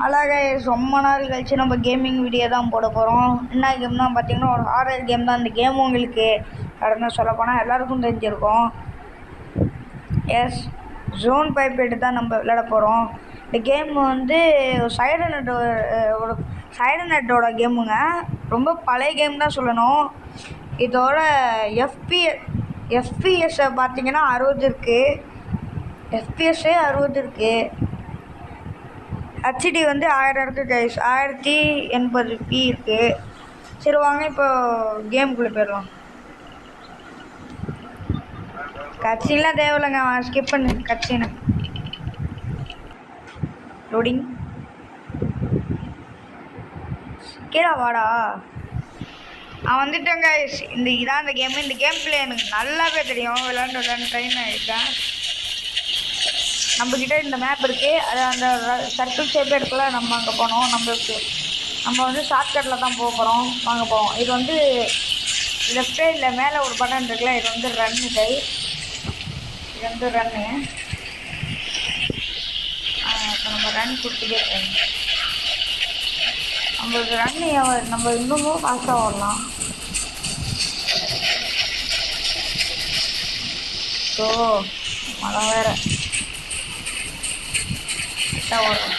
அழகா ரொம்ப நாள் கழிச்சு நம்ம கேமிங் வீடியோ தான் போட போகிறோம். என்ன கேம் தான் பார்த்தீங்கன்னா ஒரு ஹாரர் கேம் தான். இந்த கேம் உங்களுக்கு கடந்து சொல்லப்போனால் எல்லாருக்கும் தெரிஞ்சிருக்கும். எஸ், ஜோன் பைப்பேட்டு தான் நம்ம விளையாட போகிறோம். இந்த கேம் வந்து ஒரு சைரநெட்டோட கேமுங்க. ரொம்ப பழைய கேம் தான் சொல்லணும். இதோட எஃபிஎஸ்ஸை பார்த்தீங்கன்னா 60 இருக்குது. எஃபிஎஸ்ஸே 60 இருக்குது. ஹெச்டி வந்து 1000 இருக்குது கைஸ். 1080p இருக்குது. சரி வாங்க இப்போ கேமுக்குள்ளே போயிடலாம். கட்சின்லாம் தேவையில்லைங்க, ஸ்கிப் பண்ணு கட்சின்னு. லோடிங் கீழே வாடா. வந்துட்டேன் கைஸ். இதான் இந்த கேமு. இந்த கேம் பிளே எனக்கு நல்லாவே தெரியும். விளாண்டு ட்ரெயின் ஆகிட்டேன். நம்மக்கிட்ட இந்த மேப் இருக்குது. அது அந்த சர்க்கிள் ஷேப்பே இருக்குல்ல, நம்ம அங்கே போனோம். நம்ம வந்து ஷார்ட்கட்டில் தான் போக போகிறோம். வாங்க போவோம். இது வந்து லெஃப்ட் சைடில் மேலே ஒரு பட்டன் இருக்குல்ல, இது வந்து ரன்னு கை. இது வந்து ரன்னு. இப்போ நம்ம ரன் கொடுத்துட்டே இருக்கோம். நம்மளுக்கு ரன்னு நம்ம இன்னமும் ஃபாஸ்ட்டாக வரலாம். ஸோ மழை வேறு ஓடும்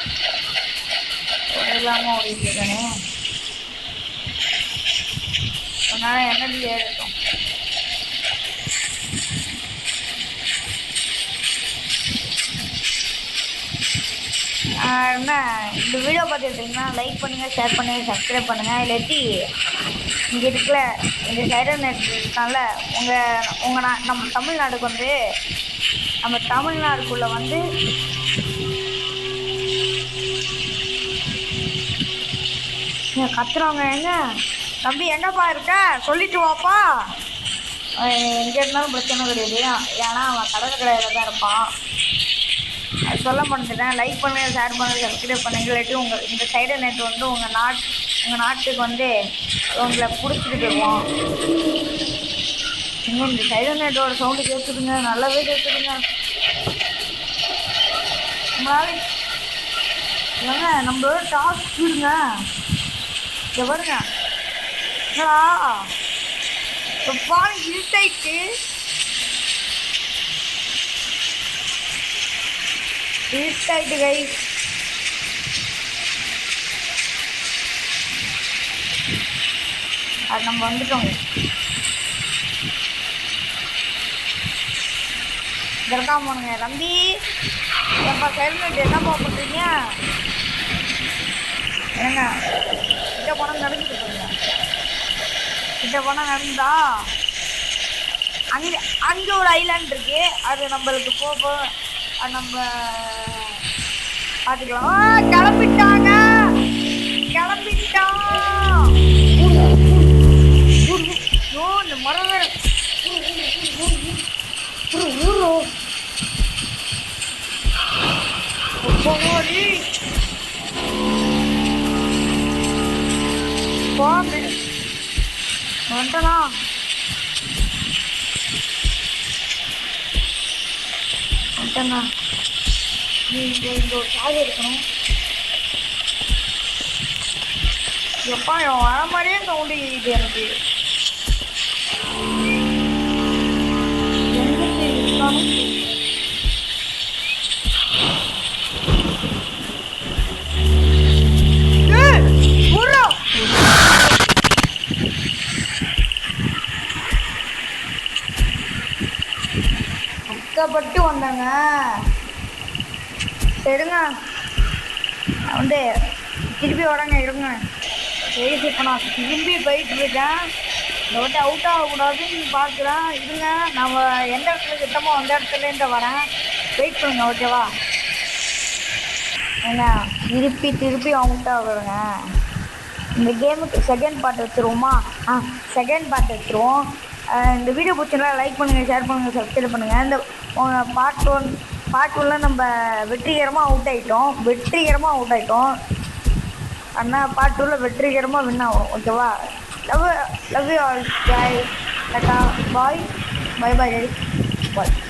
இல்லாமல் ஓடிட்டு இருக்கானே. அதனால எனர்ஜி ஏறிட்டோம். என்ன இந்த வீடியோ பார்த்துக்கிட்டிங்கன்னா லைக் பண்ணுங்கள், ஷேர் பண்ணுங்கள், சப்ஸ்கிரைப் பண்ணுங்கள். இல்லாட்டி இங்கே இருக்கல இந்த சைரநெட் இருக்கான்ல, நம்ம தமிழ்நாடுக்கு வந்து நம்ம தமிழ்நாடுக்குள்ளே வந்து கத்துறவங்க எங்க தம்பி எங்கப்பா இருக்க சொல்லிட்டு வாப்பா. எங்கே இருந்தாலும் பிரச்சனை கிடையாது. ஏன்னா அவன் கடையில் தான் இருப்பான். அது சொல்ல மாட்டேன். லைக் பண்ணுங்கள், ஷேர் பண்ணுங்கள், சப்ஸ்கிரைப் பண்ணுங்கள். இல்லாட்டி இந்த சைரநெட் வந்து உங்கள் நாட்டுக்கு வந்து உங்களை பிடிச்சிட்டு போயிடுவோம். இந்த சைரநெட்டோட சவுண்டு கேட்குதுங்க, நல்லாவே கேட்குதுங்க. நம்மளோட டாஸ்க் ஸ்பீடுங்க. இங்கே பாருங்க, என்னடா பாரு இருட்டாயிட்டு. கை அது நம்ம வந்துட்டோம். இதற்காக போனுங்க தம்பி. எப்பா சைலண்ட் என்னப்பா பண்ணுறீங்க? என்னங்க கிட்ட போனால் நடந்துட்டு போங்க. கிட்ட போனால் நடந்தா அங்கே ஒரு ஐலாண்ட் இருக்கு. அது நம்மளுக்கு போக அது நம்ம பார்த்துக்கலாம். கிளம்பிட்டான். இந்த மரம் வேற வந்துட்டனா. இங்கே ஒரு சாவி இருக்கணும். எப்பா இவன் வர மாதிரியே சவுண்டு இது எனக்கு. கஷ்டப்பட்டு வந்தாங்க. சரிங்க, வந்து திருப்பி வரங்க இருங்க. சரி, இப்போ நான் திரும்பி போயிட்டு இருக்கேன். இந்த வாட்டி அவுட் ஆகக்கூடாதுன்னு பார்க்குறேன். இருங்க, நம்ம எந்த இடத்துல கிட்டமோ அந்த இடத்துலேருந்து வரேன். வெயிட் பண்ணுங்க, ஓகேவா? ஏங்க திருப்பி அவுட் ஆகுறேங்க. இந்த கேமுக்கு செகண்ட் பார்ட் வச்சுருவோமா? செகண்ட் பார்ட் வச்சுருவோம். இந்த வீடியோ பிடிச்சிருந்தா லைக் பண்ணுங்கள், ஷேர் பண்ணுங்கள், சப்ஸ்கிரைப் பண்ணுங்கள். இந்த பார்ட் 1ல நம்ம வெற்றிகரமாக அவுட் ஆகிட்டோம். ஆனால் பார்ட் 2ல வெற்றிகரமாக வின் ஆகும். ஓகேவா? Love you all. Bye. Tata bye. Bye bye.